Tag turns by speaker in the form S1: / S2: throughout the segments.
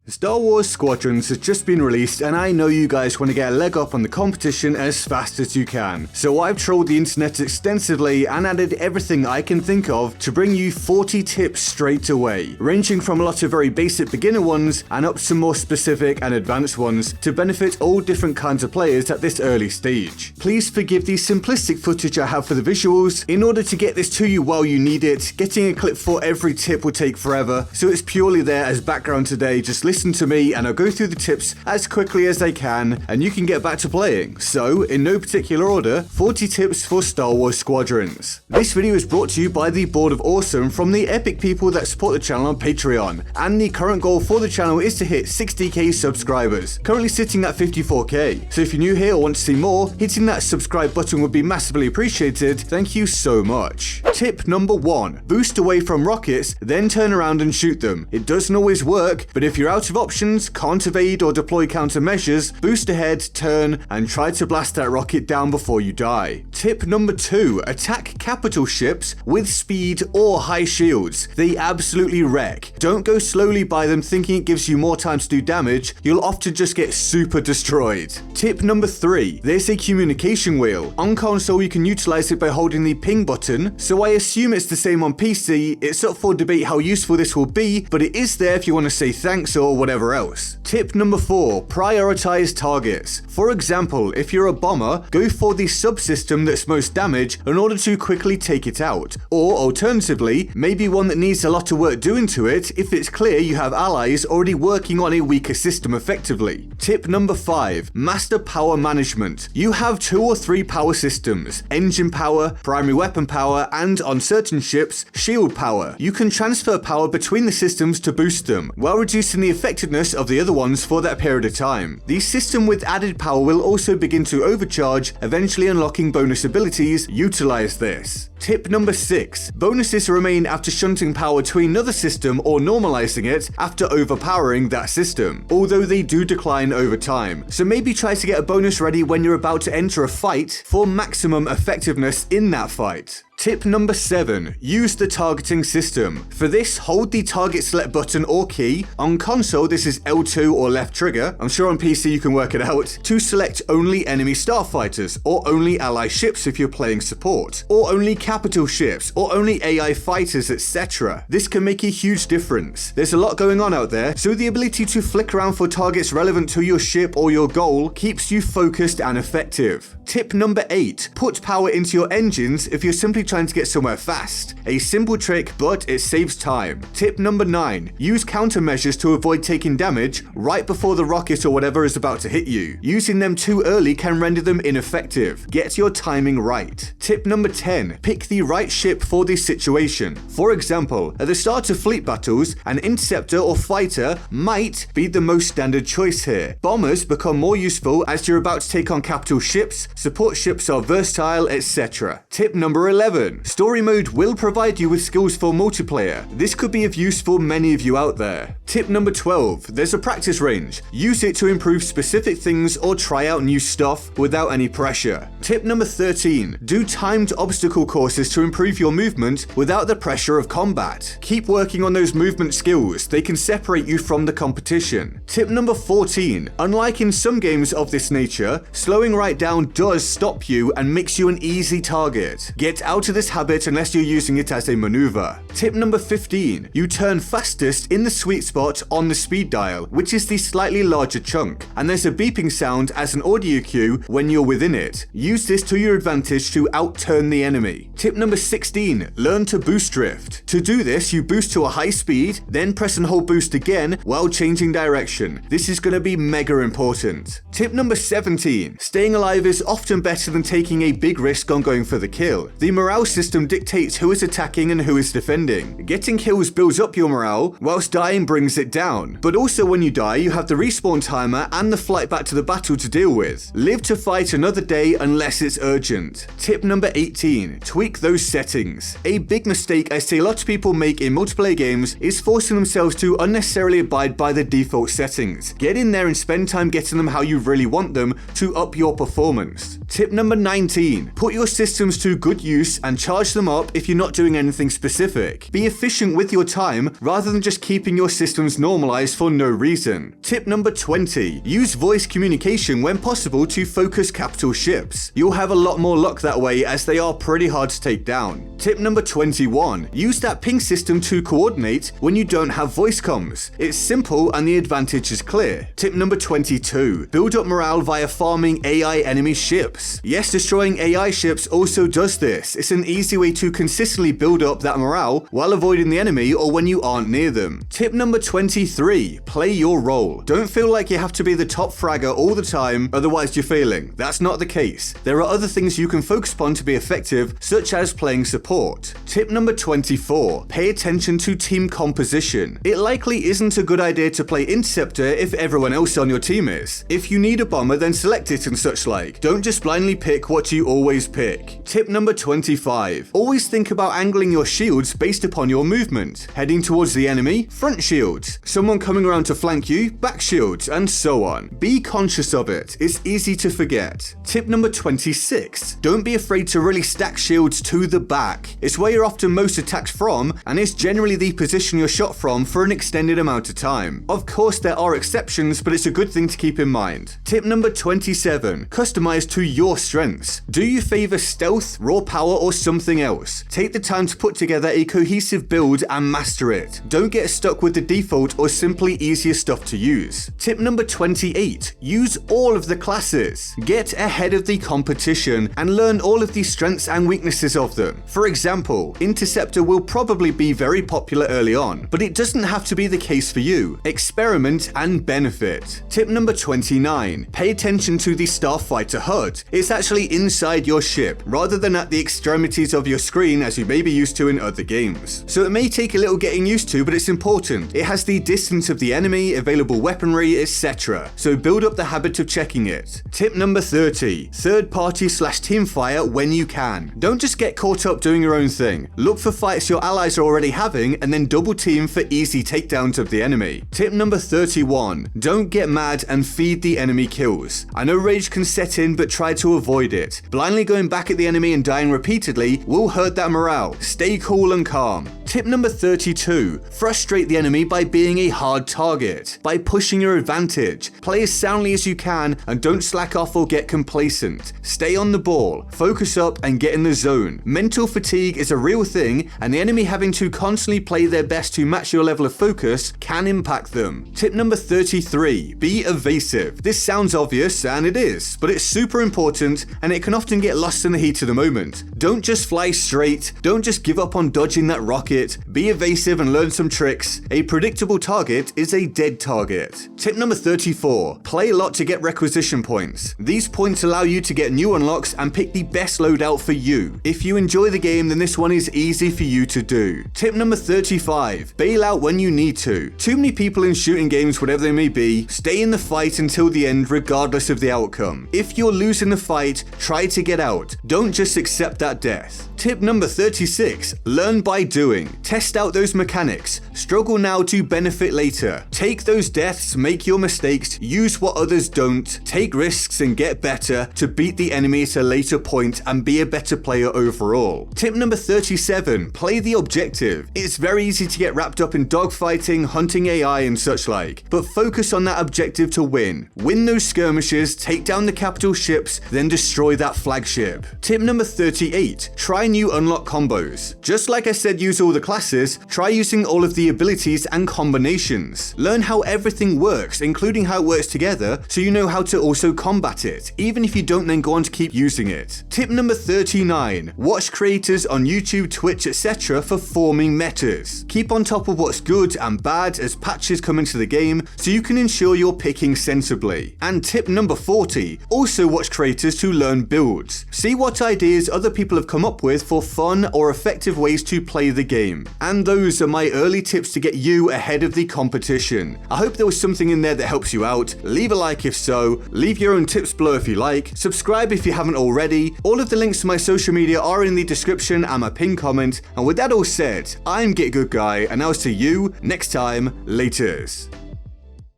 S1: Star Wars Squadrons has just been released and I know you guys want to get a leg up on the competition as fast as you can. So I've trolled the internet extensively and added everything I can think of to bring you 40 tips straight away, ranging from a lot of very basic beginner ones and up to some more specific and advanced ones to benefit all different kinds of players at this early stage. Please forgive the simplistic footage I have for the visuals. In order to get this to you while you need it, getting a clip for every tip will take forever, so it's purely there as background today. Just listen to me and I'll go through the tips as quickly as I can and you can get back to playing. So, in no particular order, 40 tips for Star Wars Squadrons. This video is brought to you by the Board of Awesome from the epic people that support the channel on Patreon, and the current goal for the channel is to hit 60k subscribers, currently sitting at 54k. So if you're new here or want to see more, hitting that subscribe button would be massively appreciated. Thank you so much. Tip number 1. Boost away from rockets, then turn around and shoot them. It doesn't always work, but if you're out of options, can't evade or deploy countermeasures, boost ahead, turn, and try to blast that rocket down before you die. Tip number 2. Attack capital ships with speed or high shields. They absolutely wreck. Don't go slowly by them thinking it gives you more time to do damage. You'll often just get super destroyed. Tip number 3. There's a communication wheel. On console you can utilize it by holding the ping button, so I assume it's the same on PC. It's up for debate how useful this will be, but it is there if you want to say thanks or whatever else. Tip number 4. Prioritize targets. For example, if you're a bomber, go for the subsystem that's most damage in order to quickly take it out. Or alternatively, maybe one that needs a lot of work doing to it if it's clear you have allies already working on a weaker system effectively. Tip number 5. Master power management. You have 2 or 3 power systems: engine power, primary weapon power, and on certain ships, shield power. You can transfer power between the systems to boost them, while reducing the effectiveness of the other ones for that period of time. The system with added power will also begin to overcharge, eventually unlocking bonus abilities. Utilize this. Tip number 6. Bonuses remain after shunting power to another system or normalizing it after overpowering that system, although they do decline over time. So maybe try to get a bonus ready when you're about to enter a fight for maximum effectiveness in that fight. Tip number 7. Use the targeting system. For this, hold the target select button or key. On console, this is L2 or left trigger. I'm sure on PC you can work it out. To select only enemy starfighters, or only ally ships if you're playing support, or only capital ships, or only AI fighters, etc. This can make a huge difference. There's a lot going on out there, so the ability to flick around for targets relevant to your ship or your goal keeps you focused and effective. Tip number 8. Put power into your engines if you're simply trying to get somewhere fast. A simple trick, but it saves time. Tip number 9. Use countermeasures to avoid taking damage right before the rocket or whatever is about to hit you. Using them too early can render them ineffective. Get your timing right. Tip number 10. Pick the right ship for the situation. For example, at the start of fleet battles, an interceptor or fighter might be the most standard choice here. Bombers become more useful as you're about to take on capital ships, support ships are versatile, etc. Tip number 11. Story mode will provide you with skills for multiplayer. This could be of use for many of you out there. Tip number 12. There's a practice range. Use it to improve specific things or try out new stuff without any pressure. Tip number 13. Do timed obstacle courses to improve your movement without the pressure of combat. Keep working on those movement skills. They can separate you from the competition. Tip number 14. Unlike in some games of this nature, slowing right down does stop you and makes you an easy target. Get out of this habit unless you're using it as a maneuver. Tip number 15. You turn fastest in the sweet spot on the speed dial, which is the slightly larger chunk, and there's a beeping sound as an audio cue when you're within it. Use this to your advantage to outturn the enemy. Tip number 16. Learn to boost drift. To do this, you boost to a high speed, then press and hold boost again while changing direction. This is going to be mega important. Tip number 17. Staying alive is often better than taking a big risk on going for the kill. The morale system dictates who is attacking and who is defending. Getting kills builds up your morale, whilst dying brings it down. But also when you die, you have the respawn timer and the flight back to the battle to deal with. Live to fight another day unless it's urgent. Tip number 18. Tweak tweak those settings. A big mistake I see a lot of people make in multiplayer games is forcing themselves to unnecessarily abide by the default settings. Get in there and spend time getting them how you really want them to up your performance. Tip number 19. Put your systems to good use and charge them up if you're not doing anything specific. Be efficient with your time rather than just keeping your systems normalized for no reason. Tip number 20. Use voice communication when possible to focus capital ships. You'll have a lot more luck that way as they are pretty hard to take down. Tip number 21. Use that ping system to coordinate when you don't have voice comms. It's simple and the advantage is clear. Tip number 22. Build up morale via farming AI enemy ships. Yes, destroying AI ships also does this. It's an easy way to consistently build up that morale while avoiding the enemy or when you aren't near them. Tip number 23. Play your role. Don't feel like you have to be the top fragger all the time, otherwise you're failing. That's not the case. There are other things you can focus upon to be effective, such as playing support. Tip number 24. Pay attention to team composition. It likely isn't a good idea to play Interceptor if everyone else on your team is. If you need a bomber, then select it and such like. Don't just blindly pick what you always pick. Tip number 25. Always think about angling your shields based upon your movement. Heading towards the enemy, front shields. Someone coming around to flank you, back shields, and so on. Be conscious of it. It's easy to forget. Tip number 26. Don't be afraid to really stack shields to the back. It's where you're often most attacked from, and it's generally the position you're shot from for an extended amount of time. Of course, there are exceptions, but it's a good thing to keep in mind. Tip number 27. Customize to your strengths. Do you favor stealth, raw power, or something else? Take the time to put together a cohesive build and master it. Don't get stuck with the default or simply easier stuff to use. Tip number 28. Use all of the classes. Get ahead of the competition and learn all of the strengths and weaknesses of them. For example, Interceptor will probably be very popular early on, but it doesn't have to be the case for you. Experiment and benefit. Tip number 29. Pay attention to the Starfighter Hud. It's actually inside your ship, rather than at the extremities of your screen as you may be used to in other games. So it may take a little getting used to, but it's important. It has the distance of the enemy, available weaponry, etc. So build up the habit of checking it. Tip number 30. Third party / team fire when you can. Don't just get caught up doing your own thing. Look for fights your allies are already having and then double team for easy takedowns of the enemy. Tip number 31. Don't get mad and feed the enemy kills. I know rage can set in, but try to avoid it. Blindly going back at the enemy and dying repeatedly will hurt that morale. Stay cool and calm. Tip number 32. Frustrate the enemy by being a hard target. By pushing your advantage. Play as soundly as you can and don't slack off or get complacent. Stay on the ball, focus up and get in the zone. Mental fatigue is a real thing, and the enemy having to constantly play their best to match your level of focus can impact them. Tip number 33. Be evasive. This sounds obvious, and it is, but it's super important and it can often get lost in the heat of the moment. Don't just fly straight, don't just give up on dodging that rocket, be evasive and learn some tricks. A predictable target is a dead target. Tip number 34. Play a lot to get requisition points. These points allow you to get new unlocks and pick the best loadout for you. If you enjoy the game, then this one is easy for you to do. Tip number 35. Bail out when you need to. Too many people in shooting games, whatever they may be, stay in the fight until the end regardless of the outcome. If you're losing the fight, try to get out. Don't just accept that death. Tip number 36. Learn by doing. Test out those mechanics. Struggle now to benefit later. Take those deaths, make your mistakes, use what others don't, take risks and get better to beat the enemy at a later point and be a better player overall. Tip number 37. Play the objective. It's very easy to get wrapped up in dogfighting, hunting AI and such like, but focus on that objective to win. Win those skirmishes, take down the capital ships, then destroy that flagship. Tip number 38. Try new unlock combos. Just like I said, use all the classes, try using all of the abilities and combinations. Learn how everything works, including how it works together, so you know how to also combat it, even if you don't then go on to keep using it. Tip number 39. Watch creators on YouTube, Twitch, etc. for forming metas. Keep on top of what's good and bad as patches come into the game, so you can ensure you're picking sensibly. And tip number 40. Also watch creators to learn builds. See what ideas other people have come up with for fun or effective ways to play the game. And those are my early tips to get you ahead of the competition. I hope there was something in there that helps you out. Leave a like if so, leave your own tips below if you like, subscribe if you haven't already. All of the links to my social media media are in the description and my pinned comment. And with that all said, I'm Get Good Guy, and I'll see you next time. Laters.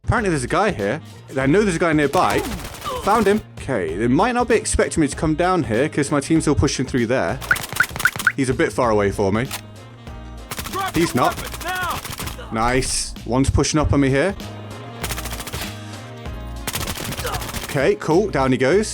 S1: Apparently there's a guy here. I know there's a guy nearby. Found him. Okay, they might not be expecting me to come down here because my team's all pushing through there. He's a bit far away for me. He's not. Nice. One's pushing up on me here. Okay, cool. Down he goes.